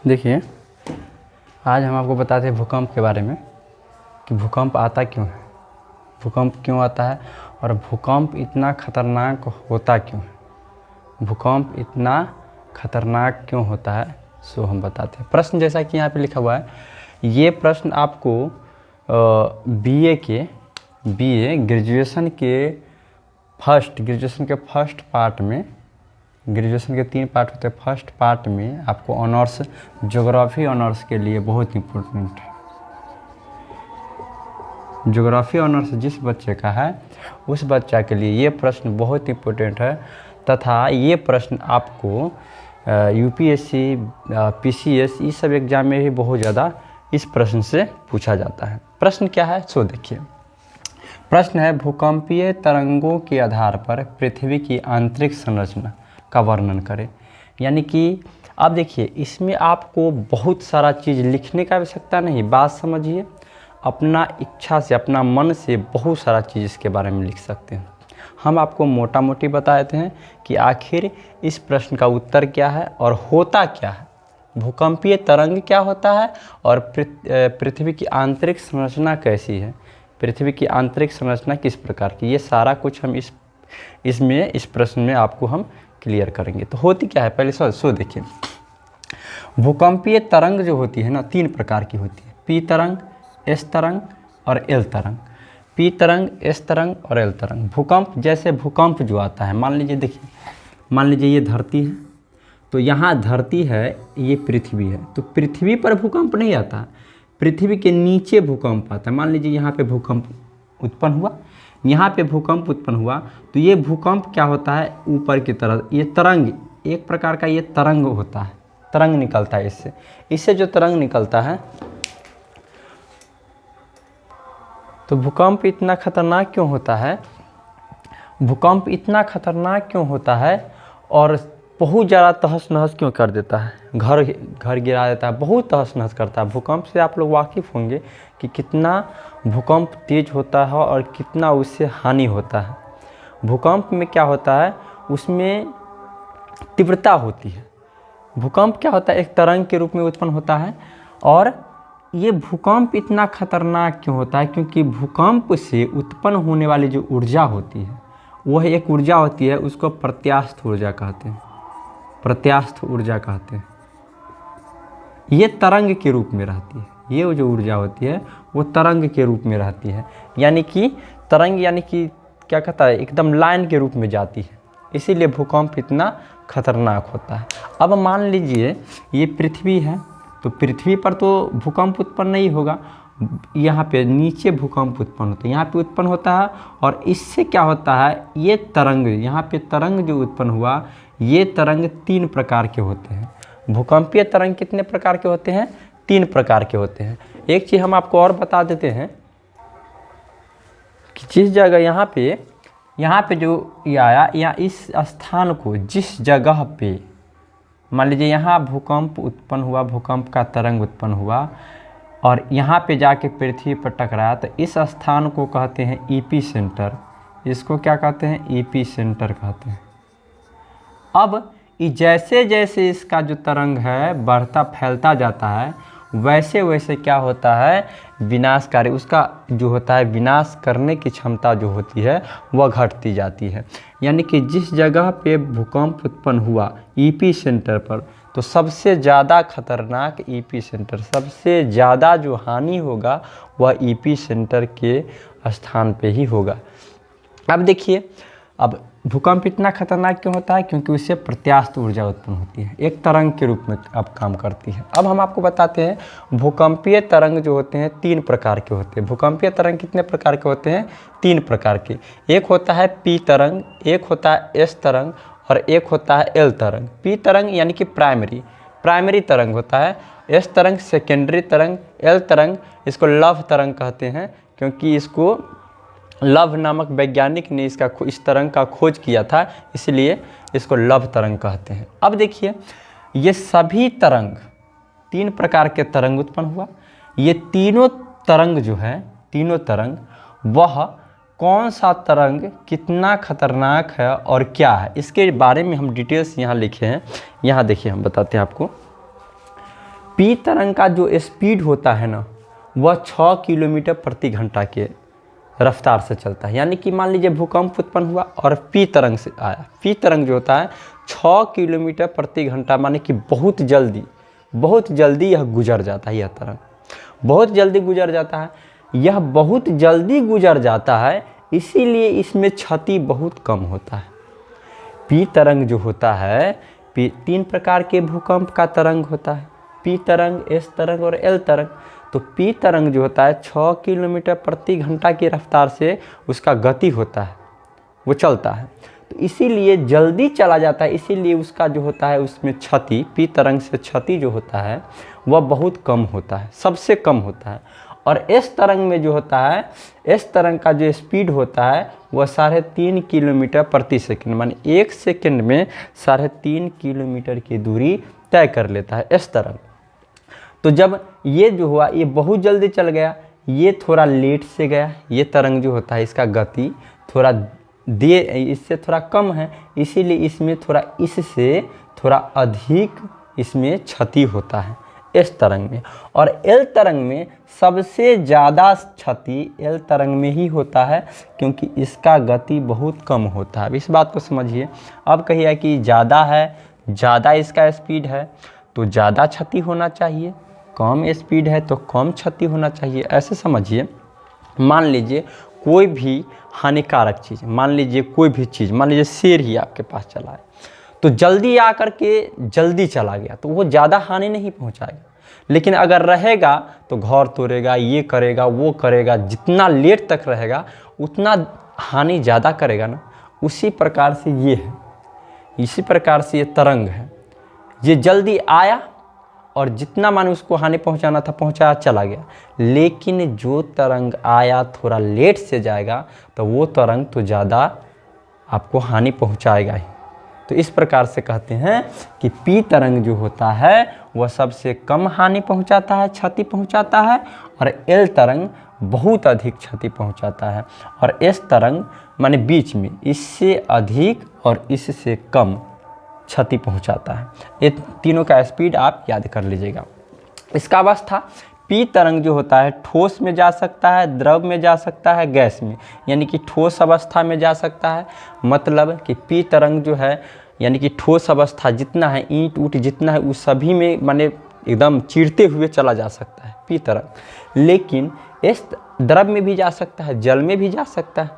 देखिए, आज हम आपको बताते हैं भूकंप के बारे में कि भूकंप आता क्यों है, भूकंप क्यों आता है और भूकंप इतना खतरनाक होता क्यों है, भूकंप इतना खतरनाक क्यों होता है, सो हम बताते हैं। प्रश्न जैसा कि यहाँ पे लिखा हुआ है, ये प्रश्न आपको बीए ग्रेजुएशन के फर्स्ट पार्ट में, ग्रेजुएशन के 3 पार्ट होते हैं, फर्स्ट पार्ट में आपको ऑनर्स ज्योग्राफी ऑनर्स के लिए बहुत इम्पोर्टेंट है। ज्योग्राफी ऑनर्स जिस बच्चे का है उस बच्चा के लिए ये प्रश्न बहुत इम्पोर्टेंट है तथा ये प्रश्न आपको यूपीएससी, पीसीएस इस सब एग्ज़ाम में भी बहुत ज़्यादा इस प्रश्न से पूछा जाता है। प्रश्न क्या है सो देखिए। प्रश्न है, भूकंपीय तरंगों के आधार पर पृथ्वी की आंतरिक संरचना का वर्णन करें। यानी कि अब देखिए, इसमें आपको बहुत सारा चीज़ लिखने का आवश्यकता नहीं, बात समझिए, अपना इच्छा से, अपना मन से बहुत सारा चीज़ इसके बारे में लिख सकते हैं। हम आपको मोटा मोटी बता देते हैं कि आखिर इस प्रश्न का उत्तर क्या है और होता क्या है, भूकंपीय तरंग क्या होता है और पृथ्वी की आंतरिक संरचना कैसी है, पृथ्वी की आंतरिक संरचना किस प्रकार की, ये सारा कुछ हम इस प्रश्न में आपको हम क्लियर करेंगे। तो होती क्या है पहले सो देखिए। भूकंपीय तरंग जो होती है ना, 3 प्रकार की होती है, पी तरंग, एस तरंग और एल तरंग। पी तरंग, एस तरंग और एल तरंग। भूकंप, जैसे भूकंप जो आता है, मान लीजिए, देखिए, मान लीजिए ये धरती है, तो यहाँ धरती है, ये पृथ्वी है, तो पृथ्वी पर भूकंप नहीं आता, पृथ्वी के नीचे भूकंप आता है। मान लीजिए यहाँ पे भूकंप उत्पन्न हुआ, यहाँ पे भूकंप उत्पन्न हुआ, तो ये भूकंप क्या होता है, ऊपर की तरफ ये तरंग, एक प्रकार का ये तरंग होता है, तरंग निकलता है इससे जो तरंग निकलता है। तो भूकंप इतना खतरनाक क्यों होता है, भूकंप इतना खतरनाक क्यों होता है और बहुत ज़्यादा तहस नहस क्यों कर देता है, घर गिरा देता है, बहुत तहस नहस करता है। भूकंप से आप लोग वाकिफ़ होंगे कि कितना भूकंप तेज होता है और कितना उससे हानि होता है। भूकंप में क्या होता है, उसमें तीव्रता होती है। भूकंप क्या होता है, एक तरंग के रूप में उत्पन्न होता है। और ये भूकंप इतना खतरनाक क्यों होता है, क्योंकि भूकंप से उत्पन्न होने वाली जो ऊर्जा होती है, वह एक ऊर्जा होती है, उसको प्रत्यास्थ ऊर्जा कहते हैं, प्रत्यास्थ ऊर्जा कहते हैं। ये तरंग के रूप में रहती है, ये जो ऊर्जा होती है वो तरंग के रूप में रहती है। यानी कि तरंग, यानी कि क्या कहता है, एकदम लाइन के रूप में जाती है, इसीलिए भूकंप इतना खतरनाक होता है। अब मान लीजिए ये पृथ्वी है, तो पृथ्वी पर तो भूकंप उत्पन्न नहीं होगा, यहाँ पे नीचे भूकंप उत्पन्न होता है, यहाँ पे उत्पन्न होता है। और इससे क्या होता है, ये तरंग, यहाँ पे तरंग जो उत्पन्न हुआ, ये तरंग 3 प्रकार के होते हैं। भूकंपीय तरंग कितने प्रकार के होते हैं, 3 प्रकार के होते हैं। एक चीज़ हम आपको और बता देते हैं कि जिस जगह यहाँ पे जो ये आया, या इस स्थान को जिस जगह पे, मान लीजिए यहाँ भूकंप उत्पन्न हुआ, भूकंप का तरंग उत्पन्न हुआ और यहाँ पे जाके पृथ्वी पर टकराया, तो इस स्थान को कहते हैं ईपी सेंटर। इसको क्या कहते हैं, ईपी सेंटर कहते हैं। अब जैसे जैसे इसका जो तरंग है बढ़ता फैलता जाता है, वैसे वैसे क्या होता है, विनाशकारी, उसका जो होता है विनाश करने की क्षमता जो होती है वह घटती जाती है। यानी कि जिस जगह पे भूकंप उत्पन्न हुआ ईपी सेंटर पर, तो सबसे ज़्यादा खतरनाक ईपी सेंटर, सबसे ज़्यादा जो हानि होगा वह ईपी सेंटर के स्थान पे ही होगा। अब देखिए, अब भूकंप इतना खतरनाक क्यों होता है, क्योंकि उससे प्रत्यास्थ ऊर्जा उत्पन्न होती है, एक तरंग के रूप में अब काम करती है। अब हम आपको बताते हैं, भूकंपीय तरंग जो होते हैं 3 प्रकार के होते हैं। भूकंपीय तरंग कितने प्रकार के होते हैं, 3 प्रकार के। एक होता है पी तरंग, एक होता है एस तरंग और एक होता है एल तरंग। पी तरंग यानी कि प्राइमरी तरंग होता है, एस तरंग सेकेंडरी तरंग, एल तरंग इसको लव तरंग कहते हैं, क्योंकि इसको लव नामक वैज्ञानिक ने इस तरंग का खोज किया था, इसलिए इसको लव तरंग कहते हैं। अब देखिए, ये सभी तरंग, 3 प्रकार के तरंग उत्पन्न हुआ, ये तीनों तरंग जो है, तीनों तरंग, वह कौन सा तरंग कितना खतरनाक है और क्या है, इसके बारे में हम डिटेल्स यहाँ लिखे हैं। यहाँ देखिए, हम बताते हैं आपको। पी तरंग का जो स्पीड होता है ना, वह 6 किलोमीटर प्रति घंटा के रफ्तार से चलता है। यानी कि मान लीजिए भूकंप उत्पन्न हुआ और पी तरंग से आया, पी तरंग जो होता है 6 किलोमीटर प्रति घंटा, माने कि बहुत जल्दी यह गुजर जाता है। यह तरंग बहुत जल्दी गुजर जाता है, यह बहुत जल्दी गुजर जाता है, इसीलिए इसमें क्षति बहुत कम होता है। पी तरंग जो होता है, तीन प्रकार के भूकंप का तरंग होता है, पी तरंग, एस तरंग और एल तरंग। तो पी तरंग जो होता है 6 किलोमीटर प्रति घंटा की रफ्तार से उसका गति होता है, वो चलता है, तो इसीलिए जल्दी चला जाता है, इसीलिए उसका जो होता है उसमें क्षति, पी तरंग से क्षति जो होता है वह बहुत कम होता है, सबसे कम होता है। और एस तरंग में जो होता है, एस तरंग का जो स्पीड होता है वह 3.5 किलोमीटर प्रति सेकंड, माने 1 सेकंड में 3.5 किलोमीटर की दूरी तय कर लेता है एस तरंग। तो जब ये जो हुआ, ये बहुत जल्दी चल गया, ये थोड़ा लेट से गया, ये तरंग जो होता है इसका गति थोड़ा इससे थोड़ा कम है, इसीलिए इसमें थोड़ा, इससे थोड़ा अधिक इसमें क्षति होता है एस तरंग में। और एल तरंग में सबसे ज़्यादा क्षति एल तरंग में ही होता है, क्योंकि इसका गति बहुत कम होता है। अब इस बात को समझिए। अब कहिए कि ज़्यादा है, ज़्यादा इसका स्पीड है तो ज़्यादा क्षति होना चाहिए, कम स्पीड है तो कम क्षति होना चाहिए, ऐसे समझिए। मान लीजिए कोई भी हानिकारक चीज़, मान लीजिए कोई भी चीज़, मान लीजिए शेर ही आपके पास चला है, तो जल्दी आकर के जल्दी चला गया तो वो ज़्यादा हानि नहीं पहुंचाएगा। लेकिन अगर रहेगा तो घर तोड़ेगा, ये करेगा, वो करेगा, जितना लेट तक रहेगा उतना हानि ज़्यादा करेगा ना। उसी प्रकार से ये है, इसी प्रकार से ये तरंग है, ये जल्दी आया और जितना माने उसको हानि पहुंचाना था पहुंचाया, चला गया। लेकिन जो तरंग आया थोड़ा लेट से जाएगा तो वो तरंग तो ज़्यादा आपको हानि पहुंचाएगा ही। तो इस प्रकार से कहते हैं कि पी तरंग जो होता है वह सबसे कम हानि पहुंचाता है, क्षति पहुंचाता है, और एल तरंग बहुत अधिक क्षति पहुंचाता है, और एस तरंग माने बीच में, इससे अधिक और इससे कम क्षति पहुंचाता है। ये तीनों का स्पीड आप याद कर लीजिएगा। इसका अवस्था, पी तरंग जो होता है ठोस में जा सकता है, द्रव में जा सकता है, गैस में, यानी कि ठोस अवस्था में जा सकता है। मतलब कि पी तरंग जो है यानी कि ठोस अवस्था जितना है, ईंट ऊट जितना है, उस सभी में माने एकदम चीरते हुए चला जा सकता है पी तरंग। लेकिन इस द्रव में भी जा सकता है, जल में भी जा सकता है।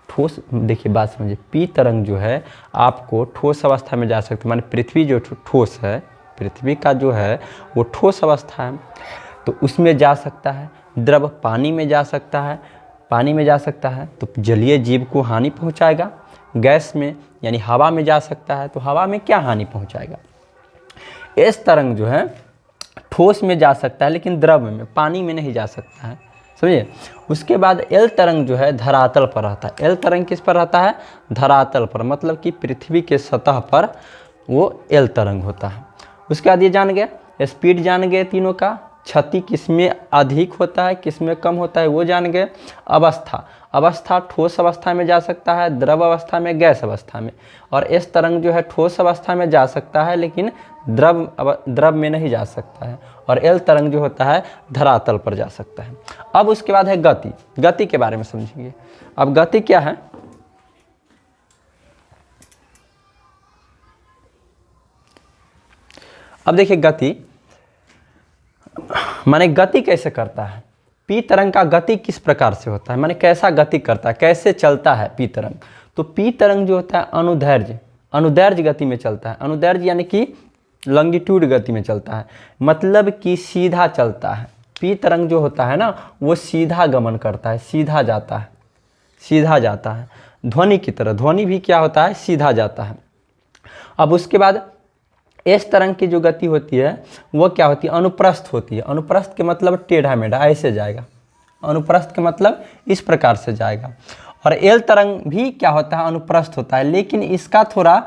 ठोस, देखिए बात समझिए, पी तरंग जो है आपको ठोस अवस्था में जा सकता है, माने पृथ्वी जो ठोस है, पृथ्वी का जो है वो ठोस अवस्था है तो उसमें जा सकता है। द्रव पानी में जा सकता है, पानी में जा सकता है तो जलीय जीव को हानि पहुंचाएगा। गैस में यानी हवा में जा सकता है तो हवा में क्या हानि पहुंचाएगा। इस तरंग जो है ठोस में जा सकता है लेकिन द्रव में, पानी में नहीं जा सकता है, समझिए। उसके बाद एल तरंग जो है धरातल पर रहता है। एल तरंग किस पर रहता है? धरातल पर, मतलब कि पृथ्वी के सतह पर वो एल तरंग होता है। उसके बाद ये जान गए, स्पीड जान गए तीनों का, क्षति किसमें अधिक होता है किसमें कम होता है वो जान गए। अवस्था, अवस्था ठोस अवस्था में जा सकता है, द्रव अवस्था में, गैस अवस्था में। और इस तरंग जो है ठोस अवस्था में जा सकता है लेकिन द्रव में नहीं जा सकता है। और एल तरंग जो होता है धरातल पर जा सकता है। अब उसके बाद है गति। गति के बारे में समझेंगे। अब गति क्या है? अब देखिए गति माने गति कैसे करता है। पी तरंग का गति किस प्रकार से होता है, माने कैसा गति करता है, कैसे चलता है पी तरंग। तो पी तरंग जो होता है अनुदैर्ध्य गति में चलता है। अनुदैर्ध्य यानी कि लॉन्गिट्यूड गति में चलता है, मतलब कि सीधा चलता है। पी तरंग जो होता है ना वो सीधा गमन करता है, सीधा जाता है, सीधा जाता है ध्वनि की तरह। ध्वनि भी क्या होता है? सीधा जाता है। अब उसके बाद इस तरंग की जो गति होती है वो क्या होती है? अनुप्रस्थ होती है। अनुप्रस्थ के मतलब टेढ़ा मेढ़ा ऐसे जाएगा, अनुप्रस्थ के मतलब इस प्रकार से जाएगा। और एल तरंग भी क्या होता है? अनुप्रस्थ होता है, लेकिन इसका थोड़ा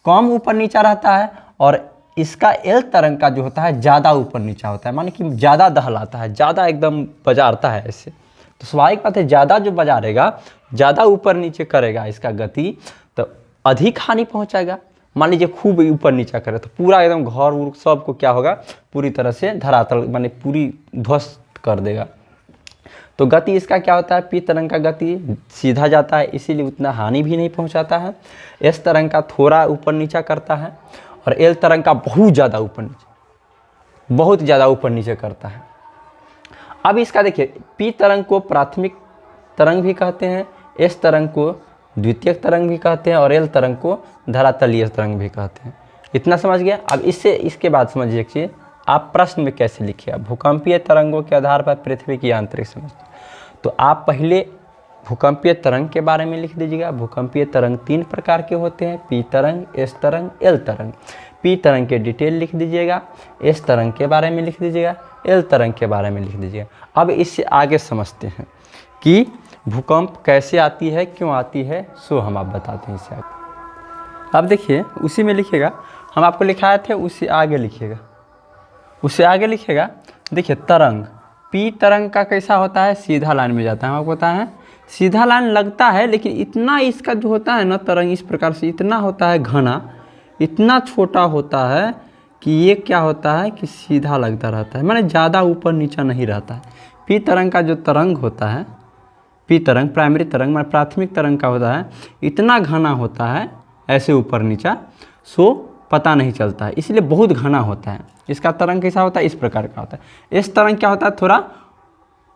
कम ऊपर नीचा रहता है और इसका एल तरंग का जो होता है ज़्यादा ऊपर नीचा होता है, माने कि ज़्यादा दहलाता है, ज़्यादा एकदम बजारता है ऐसे। तो स्वाभाविक बात है ज़्यादा जो बजारेगा, ज़्यादा ऊपर नीचे करेगा इसका गति, तो अधिक हानि पहुँचाएगा। मान लीजिए खूब ऊपर नीचा करे तो पूरा एकदम घर उर सबको क्या होगा, पूरी तरह से धरातल माने पूरी ध्वस्त कर देगा। तो गति इसका क्या होता है, पी तरंग का गति सीधा जाता है, इसीलिए उतना हानि भी नहीं पहुंचाता है। एस तरंग का थोड़ा ऊपर नीचा करता है और एल तरंग का बहुत ज़्यादा ऊपर नीचे करता है। अब इसका देखिए, पी तरंग को प्राथमिक तरंग भी कहते हैं, एस तरंग को द्वितीयक तरंग भी कहते हैं और एल तरंग को धरातलीय तरंग भी कहते हैं। इतना समझ गया। अब इसके बाद समझिए एक चीज़, आप प्रश्न में कैसे लिखिए, भूकंपीय तरंगों के आधार पर पृथ्वी की आंतरिक समझते। तो आप पहले भूकंपीय तरंग के बारे में लिख दीजिएगा। भूकंपीय तरंग 3 प्रकार के होते हैं, पी तरंग, एस तरंग, एल तरंग। पी तरंग के डिटेल लिख दीजिएगा, एस तरंग के बारे में लिख दीजिएगा, एल तरंग के बारे में लिख दीजिएगा। अब इससे आगे समझते हैं कि भूकंप कैसे आती है, क्यों आती है, सो हम आप बताते हैं इससे आगे। अब देखिए उसी में लिखिएगा, हम आपको लिखाए थे उससे आगे लिखिएगा, उससे आगे लिखिएगा। देखिए तरंग, पी तरंग का कैसा होता है, सीधा लाइन में जाता है। हम आपको पता है सीधा लाइन लगता है, लेकिन इतना इसका जो होता है ना तरंग, इस प्रकार से इतना होता है घना, इतना छोटा होता है कि ये क्या होता है कि सीधा लगता रहता है, माने ज़्यादा ऊपर नीचा नहीं रहता है। पी तरंग का जो तरंग होता है, पी तरंग प्राइमरी तरंग माने प्राथमिक तरंग का होता है, इतना घना होता है ऐसे ऊपर नीचा, सो पता नहीं चलता है, इसलिए बहुत घना होता है। इसका तरंग कैसा होता है, इस प्रकार का होता है। इस तरंग क्या होता है, थोड़ा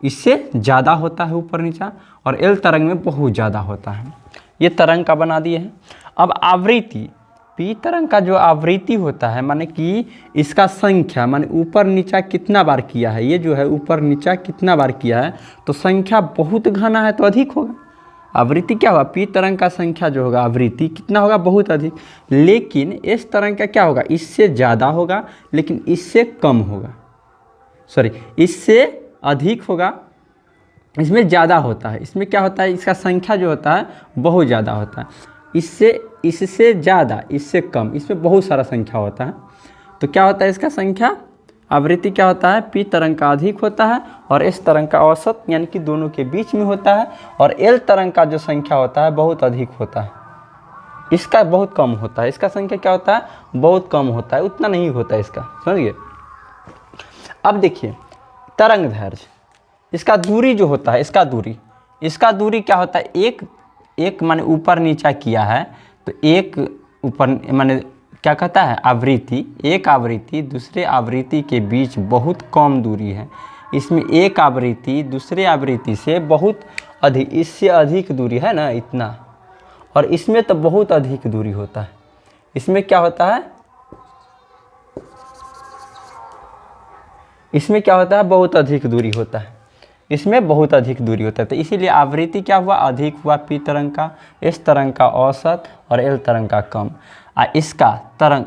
इससे ज़्यादा होता है ऊपर नीचा, और एल तरंग में बहुत ज़्यादा होता है। ये तरंग का बना दिए हैं। अब आवृत्ति, पी तरंग का जो आवृत्ति होता है, माने कि इसका संख्या माने ऊपर नीचा कितना बार किया है, ये जो है ऊपर नीचा कितना बार किया है, तो संख्या बहुत घना है तो अधिक होगा। आवृत्ति क्या होगा, पी तरंग का संख्या जो होगा आवृत्ति कितना होगा, बहुत अधिक। लेकिन इस तरंग का क्या होगा, इससे ज़्यादा होगा लेकिन इससे कम होगा, सॉरी इससे अधिक होगा, इसमें ज़्यादा होता है। इसमें क्या होता है, इसका संख्या जो होता है बहुत ज़्यादा होता है, इससे ज़्यादा, इससे कम, इसमें बहुत सारा संख्या होता है। तो क्या होता है इसका संख्या, आवृत्ति क्या होता है, पी तरंग का अधिक होता है और एस तरंग का औसत यानी कि दोनों के बीच में होता है, और एल तरंग का जो संख्या होता है बहुत अधिक होता है, इसका बहुत कम होता है। इसका संख्या क्या होता है, बहुत कम होता है, उतना नहीं होता है इसका, समझिए। अब देखिए तरंग दैर्घ्य, इसका दूरी जो होता है, इसका दूरी क्या होता है, एक माने ऊपर नीचा किया है तो एक ऊपर माने क्या कहता है आवृत्ति, एक आवृत्ति दूसरे आवृत्ति के बीच बहुत कम दूरी है। इसमें एक आवृत्ति दूसरे आवृत्ति से बहुत अधिक, इससे अधिक दूरी है ना इतना, और इसमें तो बहुत अधिक दूरी होता है। इसमें क्या होता है, इसमें क्या होता है, बहुत अधिक दूरी होता है, इसमें बहुत अधिक दूरी होता है। तो इसीलिए आवृत्ति क्या हुआ, अधिक हुआ पी तरंग का, एस तरंग का औसत और एल तरंग का कम। इसका तरंग,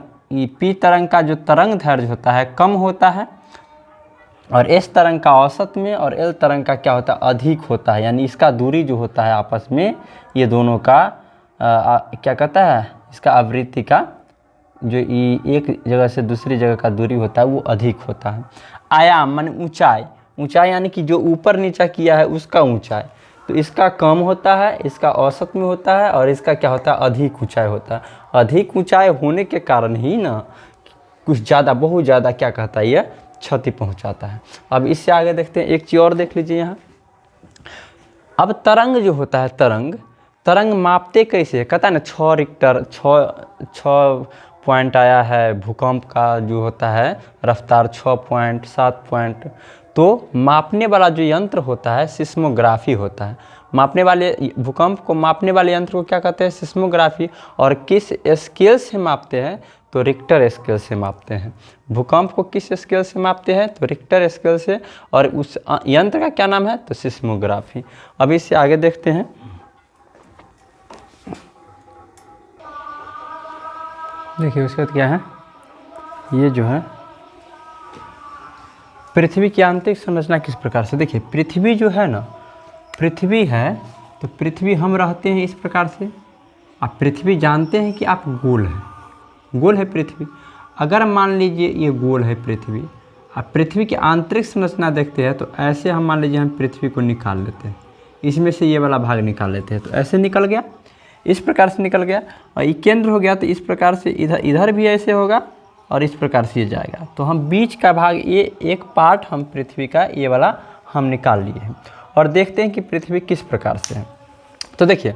पी तरंग का जो तरंग दैर्घ्य होता है कम होता है, और एस तरंग का औसत में और एल तरंग का क्या होता है, अधिक होता है। यानी इसका दूरी जो होता है आपस में, ये दोनों का क्या कहता है, इसका आवृत्ति का जो एक जगह से दूसरी जगह का दूरी होता है वो अधिक होता है। आयाम माने ऊंचाई, ऊंचाई यानी कि जो ऊपर नीचा किया है उसका ऊंचाई, तो इसका कम होता है, इसका औसत में होता है, और इसका क्या होता है, अधिक ऊंचाई होता है। अधिक ऊंचाई होने के कारण ही ना कुछ ज़्यादा, बहुत ज़्यादा क्या कहता है, यह क्षति पहुंचाता है। अब इससे आगे देखते हैं, एक चीज़ और देख लीजिए यहाँ। अब तरंग जो होता है, तरंग मापते कैसे, कहता है ना 6 रिक्टर, 6 पॉइंट आया है, भूकंप का जो होता है रफ्तार 6 पॉइंट 7 पॉइंट। तो मापने वाला जो यंत्र होता है सिस्मोग्राफी होता है। मापने वाले, भूकंप को मापने वाले यंत्र को क्या कहते हैं, सिस्मोग्राफी। और किस स्केल से मापते हैं, तो रिक्टर स्केल से मापते हैं। भूकंप को किस स्केल से मापते हैं, तो रिक्टर स्केल से, और उस यंत्र का क्या नाम है, तो सिस्मोग्राफी। अब इससे आगे देखते हैं। देखिए उसके बाद क्या है, ये जो है पृथ्वी की आंतरिक संरचना किस प्रकार से। देखिए पृथ्वी जो है ना, पृथ्वी है तो पृथ्वी हम रहते हैं इस प्रकार से। आप पृथ्वी जानते हैं कि आप गोल है, गोल है पृथ्वी। अगर मान लीजिए ये गोल है पृथ्वी, आप पृथ्वी की आंतरिक संरचना देखते हैं तो ऐसे हम मान लीजिए हम पृथ्वी को निकाल लेते हैं, इसमें से ये वाला भाग निकाल लेते हैं, तो ऐसे निकल गया। इस प्रकार से निकल गया और ये केंद्र हो गया, तो इस प्रकार से इधर इधर भी ऐसे होगा और इस प्रकार से ये जाएगा। तो हम बीच का भाग, ये एक पार्ट हम पृथ्वी का ये वाला हम निकाल लिए हैं और देखते हैं कि पृथ्वी किस प्रकार से है। तो देखिए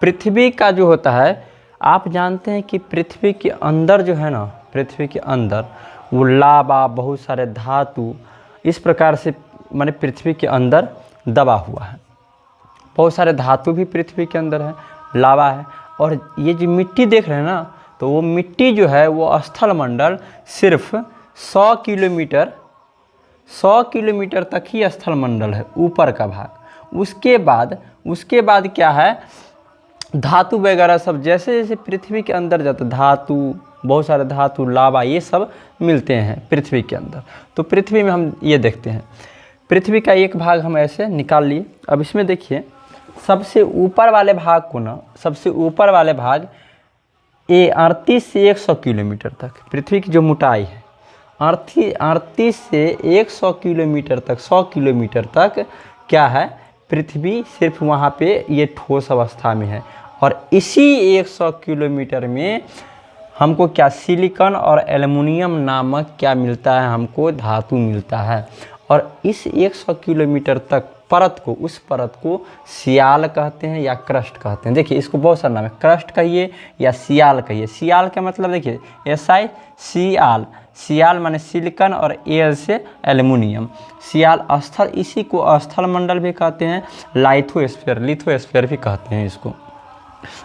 पृथ्वी का जो होता है, आप जानते हैं कि पृथ्वी के अंदर जो है ना, पृथ्वी के अंदर वो लावा, बहुत सारे धातु इस प्रकार से माने पृथ्वी के अंदर दबा हुआ है। बहुत सारे धातु भी पृथ्वी के अंदर है, लावा है। और ये जो मिट्टी देख रहे हैं ना, तो वो मिट्टी जो है वो स्थल मंडल सिर्फ 100 किलोमीटर तक ही स्थल मंडल है, ऊपर का भाग। उसके बाद क्या है, धातु वगैरह सब जैसे जैसे पृथ्वी के अंदर जाते, धातु, बहुत सारे धातु, लावा, ये सब मिलते हैं पृथ्वी के अंदर। तो पृथ्वी में हम ये देखते हैं, पृथ्वी का एक भाग हम ऐसे निकाल लिए। अब इसमें देखिए सबसे ऊपर वाले भाग को ना, सबसे ऊपर वाले भाग 38 से 100 किलोमीटर तक पृथ्वी की जो मोटाई है, 38 से 100 किलोमीटर तक, 100 किलोमीटर तक क्या है, पृथ्वी सिर्फ वहाँ पे ये ठोस अवस्था में है। और इसी 100 किलोमीटर में हमको क्या, सिलिकॉन और एल्युमिनियम नामक क्या मिलता है, हमको धातु मिलता है। और इस 100 किलोमीटर तक परत को, उस परत को सियाल कहते हैं या क्रस्ट कहते हैं। देखिए इसको बहुत सारा नाम है, क्रस्ट कहिए या सियाल कहिए। सियाल का मतलब देखिए SI सियाल, सियाल माने सिलिकॉन और एल से एल्युमिनियम, सियाल स्थल, इसी को स्थल मंडल भी कहते हैं, लिथोस्फीयर भी कहते हैं इसको।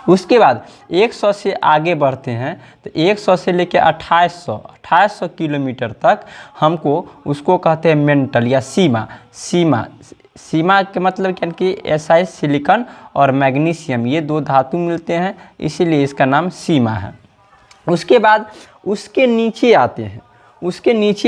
उसके बाद 100 से आगे बढ़ते हैं, तो 100 से लेकर 2800 किलोमीटर तक हमको उसको कहते हैं मेंटल या सीमा के मतलब क्या कि SI सिलिकॉन और मैग्नीशियम, ये दो धातु मिलते हैं, इसीलिए इसका नाम सीमा है। उसके बाद उसके नीचे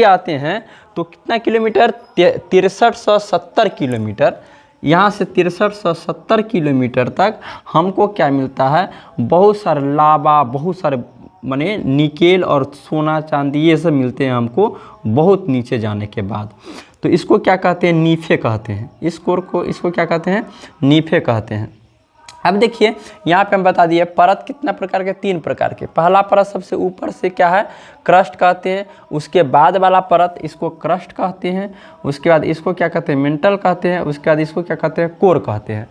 आते हैं तो कितना किलोमीटर, 6370 किलोमीटर। यहाँ से 6370 किलोमीटर तक हमको क्या मिलता है, बहुत सारे लावा, बहुत सारे माने निकेल और सोना चांदी ये सब मिलते हैं हमको बहुत नीचे जाने के बाद। तो इसको क्या कहते हैं, नीफे कहते हैं। इसको क्या कहते हैं, नीफे कहते हैं। अब देखिए यहाँ पे हम बता दिए परत कितना प्रकार के, 3 प्रकार के। पहला परत सबसे ऊपर से क्या है, क्रस्ट कहते हैं। उसके बाद वाला परत इसको क्रस्ट कहते हैं। उसके बाद इसको क्या कहते हैं, मेंटल कहते हैं। उसके बाद इसको क्या कहते हैं, कोर कहते हैं।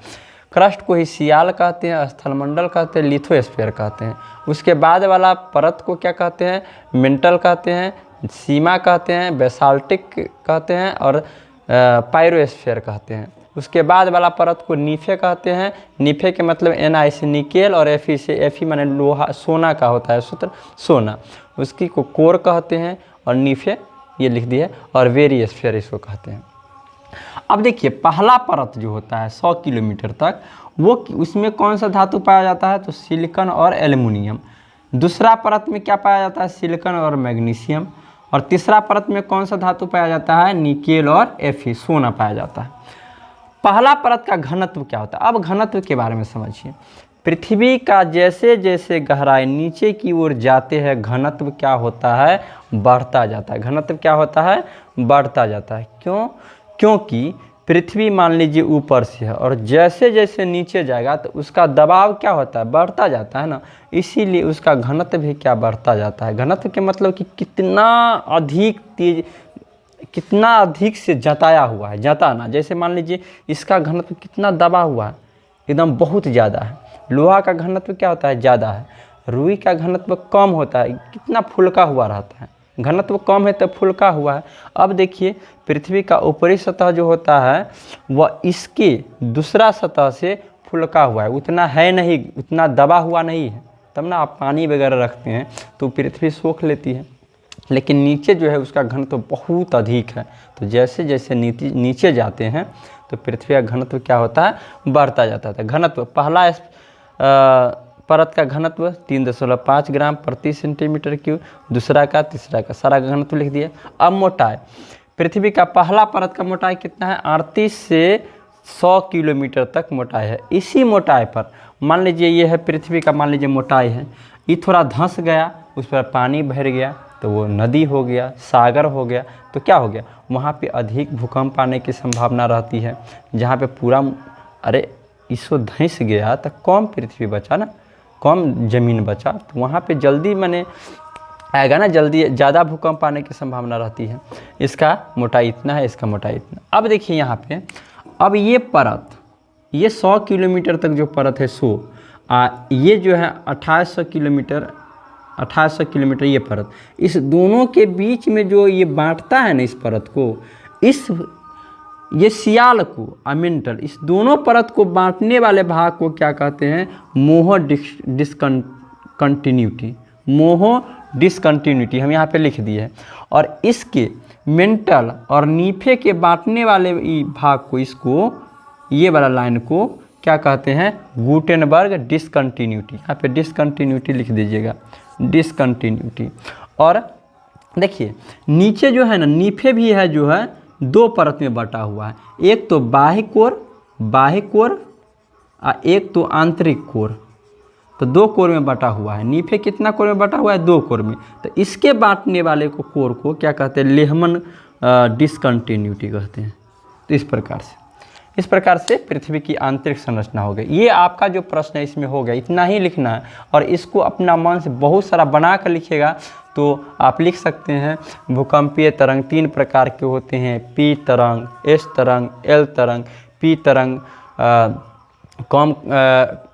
क्रस्ट को ही सियाल कहते हैं, स्थलमंडल कहते हैं, लिथोस्फीयर कहते हैं। उसके बाद वाला परत को क्या कहते हैं, मेंटल कहते हैं, सीमा कहते हैं, बेसाल्टिक कहते हैं और पायरोस्फीयर कहते हैं। उसके बाद वाला परत को नीफे कहते हैं। नीफे के मतलब Ni से निकेल और Fe से, Fe माने लोहा, सोना का होता है सूत्र, सोना, उसकी को कोर कहते हैं। और नीफे ये लिख दिए, और वेरियस्फीयर इसको कहते हैं। अब देखिए पहला परत जो होता है 100 किलोमीटर तक, वो उसमें कौन सा धातु पाया जाता है, तो सिलिकॉन और एल्युमिनियम। दूसरा परत में क्या पाया जाता है, सिलिकॉन और मैग्नीशियम। और तीसरा परत में कौन सा धातु पाया जाता है, निकेल और Fe, सोना पाया जाता है। पहला परत का घनत्व क्या होता है, अब घनत्व के बारे में समझिए। पृथ्वी का जैसे जैसे गहराई नीचे की ओर जाते हैं, घनत्व क्या होता है, बढ़ता जाता है। घनत्व क्या होता है, बढ़ता जाता है। क्यों, क्योंकि पृथ्वी मान लीजिए ऊपर से है और जैसे जैसे नीचे जाएगा तो उसका दबाव क्या होता है, बढ़ता जाता है ना, इसीलिए उसका घनत्व भी क्या बढ़ता जाता है। घनत्व के मतलब कि कितना अधिक तेज, कितना अधिक से जताया हुआ है, जताना। जैसे मान लीजिए इसका घनत्व कितना दबा हुआ है, एकदम बहुत ज़्यादा है। लोहा का घनत्व क्या होता है, ज़्यादा है। रुई का घनत्व कम होता है, कितना फुल्का हुआ रहता है। घनत्व कम है तो फुल्का हुआ है। अब देखिए पृथ्वी का ऊपरी सतह जो होता है वह इसके दूसरा सतह से फुल्का हुआ है, उतना है नहीं, उतना दबा हुआ नहीं है। तब ना आप पानी वगैरह रखते हैं तो पृथ्वी सोख लेती है, लेकिन नीचे जो है उसका घनत्व बहुत अधिक है। तो जैसे जैसे नीचे जाते हैं तो पृथ्वी का घनत्व क्या होता है, बढ़ता जाता है। घनत्व पहला परत का घनत्व 3.5 ग्राम प्रति सेंटीमीटर क्यूब, दूसरा का, तीसरा का, सारा घनत्व लिख दिया। अब मोटाई, पृथ्वी का पहला परत का मोटाई कितना है, 38 से 100 किलोमीटर तक मोटाई है। इसी मोटाई पर मान लीजिए ये है पृथ्वी का, मान लीजिए मोटाई है, ये थोड़ा धंस गया, उस पर पानी भर गया तो वो नदी हो गया, सागर हो गया, तो क्या हो गया, वहाँ पे अधिक भूकंप आने की संभावना रहती है। जहाँ पे पूरा, अरे इसो धंस गया तो कम पृथ्वी बचा ना, कम ज़मीन बचा, तो वहाँ पे जल्दी माने आएगा ना, जल्दी ज़्यादा भूकंप आने की संभावना रहती है। इसका मोटाई इतना है, इसका मोटाई इतना। अब देखिए यहाँ पे, अब ये परत, ये 100 किलोमीटर तक जो परत है 100, ये जो है 2800 किलोमीटर ये परत, इस दोनों के बीच में जो ये बांटता है ना इस परत को, ये सियाल को अमेंटल, इस दोनों परत को बांटने वाले भाग को क्या कहते हैं? मोह डिसकंटिन्यूटी। मोह डिसकंटिन्यूटी हम यहाँ पे लिख दिए हैं। और इसके मेंटल और नीफे के बांटने वाले भाग को, इसको, ये वाला लाइन को क्या कहते हैं? Gutenberg discontinuity. यहाँ पे डिसकंटिन्यूटी लिख दीजिएगा, डिसकंटिन्यूटी। और देखिए नीचे जो है ना, नीफे भी है जो है 2 परत में बटा हुआ है, एक तो बाह्य कोर और एक तो आंतरिक कोर, तो 2 कोर में बटा हुआ है। नीफे कितना कोर में बटा हुआ है? 2 कोर में। तो इसके बांटने वाले को कोर को क्या कहते हैं? लेहमन डिसकंटिन्यूटी कहते हैं। तो इस प्रकार से पृथ्वी की आंतरिक संरचना हो गई। ये आपका जो प्रश्न है इसमें हो गया, इतना ही लिखना है। और इसको अपना मन से बहुत सारा बना कर लिखेगा तो आप लिख सकते हैं। भूकंपीय तरंग 3 प्रकार के होते हैं, पी तरंग, एस तरंग, एल तरंग। पी तरंग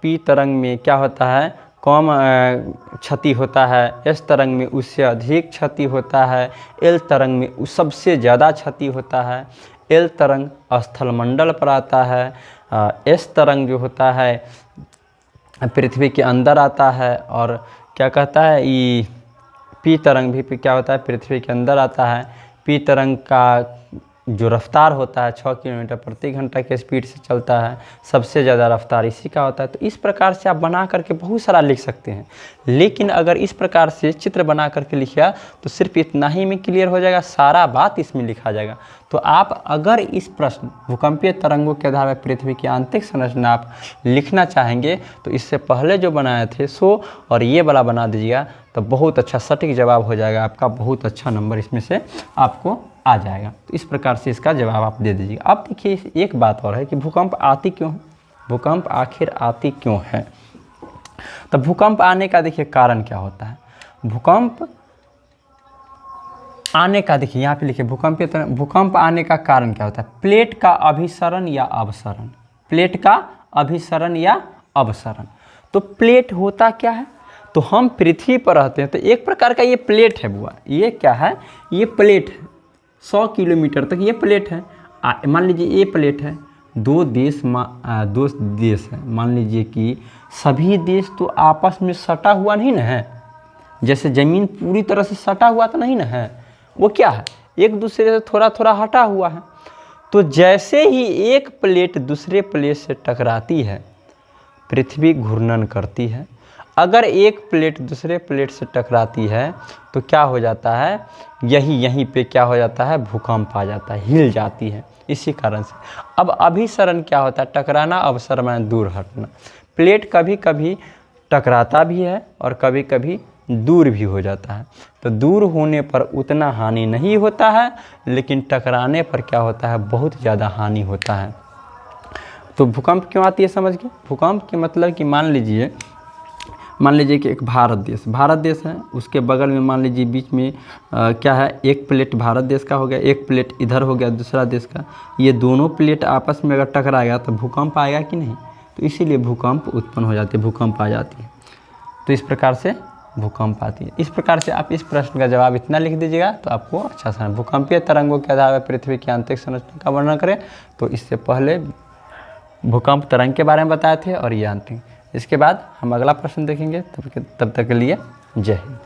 पी तरंग में क्या होता है? कम क्षति होता है। एस तरंग में उससे अधिक क्षति होता है। एल तरंग में सबसे ज़्यादा क्षति होता है। एल तरंग स्थलमंडल पर आता है। एस तरंग जो होता है पृथ्वी के अंदर आता है। और क्या कहता है, ये पी तरंग भी क्या होता है? पृथ्वी के अंदर आता है। पी तरंग का जो रफ्तार होता है 6 किलोमीटर प्रति घंटा के स्पीड से चलता है, सबसे ज़्यादा रफ्तार इसी का होता है। तो इस प्रकार से आप बना करके बहुत सारा लिख सकते हैं। लेकिन अगर इस प्रकार से चित्र बना करके लिखिया तो सिर्फ इतना ही में क्लियर हो जाएगा, सारा बात इसमें लिखा जाएगा। तो आप अगर इस प्रश्न भूकंपीय तरंगों के आधार पर पृथ्वी की आंतरिक संरचना आप लिखना चाहेंगे तो इससे पहले जो बनाए थे 100 और ये वाला बना दीजिएगा तो बहुत अच्छा सटीक जवाब हो जाएगा आपका। बहुत अच्छा नंबर इसमें से आपको आ जाएगा। तो इस प्रकार से इसका जवाब आप दे दीजिएगा। अब देखिए एक बात और है कि भूकंप आती क्यों है? भूकंप आखिर आती क्यों है? तो भूकंप आने का देखिए कारण क्या होता है? भूकंप आने का देखिए यहाँ पे लिखिए, भूकंप आने का कारण क्या होता है? प्लेट का अभिसरण या अवसरण। प्लेट का अभिसरण या अवसरण। तो प्लेट होता क्या है? तो हम पृथ्वी पर रहते हैं तो एक प्रकार का ये प्लेट है बुआ। ये क्या है? ये प्लेट है। 100 किलोमीटर तक ये प्लेट है। मान लीजिए ये प्लेट है। दो देश है। मान लीजिए कि सभी देश तो आपस में सटा हुआ नहीं ना है, जैसे ज़मीन पूरी तरह से सटा हुआ तो नहीं ना है, वो क्या है? एक दूसरे से थोड़ा थोड़ा हटा हुआ है। तो जैसे ही एक प्लेट दूसरे प्लेट से टकराती है पृथ्वी घूर्णन करती है। अगर एक प्लेट दूसरे प्लेट से टकराती है तो क्या हो जाता है? यहीं पे क्या हो जाता है? भूकंप आ जाता है, हिल जाती है। इसी कारण से अब अभिसरण क्या होता है? टकराना, अवसरण माने दूर हटना। प्लेट कभी कभी टकराता भी है और कभी कभी दूर भी हो जाता है। तो दूर होने पर उतना हानि नहीं होता है, लेकिन टकराने पर क्या होता है? बहुत ज़्यादा हानि होता है। तो भूकंप क्यों आती है समझ गए? भूकंप के मतलब कि मान लीजिए कि एक भारत देश है, उसके बगल में मान लीजिए बीच में क्या है? एक प्लेट भारत देश का हो गया, एक प्लेट इधर हो गया दूसरा देश का। ये दोनों प्लेट आपस में अगर टकराएगा तो भूकंप आएगा कि नहीं? तो इसीलिए भूकंप उत्पन्न हो जाती है, भूकंप आ जाती है। तो इस प्रकार से भूकंप आती है। इस प्रकार से आप इस प्रश्न का जवाब इतना लिख दीजिएगा तो आपको अच्छा सा। भूकंपीय तरंगों के आधार पर पृथ्वी की आंतरिक संरचना का वर्णन करें तो इससे पहले भूकंप तरंग के बारे में बताए थे और ये आंतरिक। इसके बाद हम अगला प्रश्न देखेंगे। तब तक के लिए जय हिंद।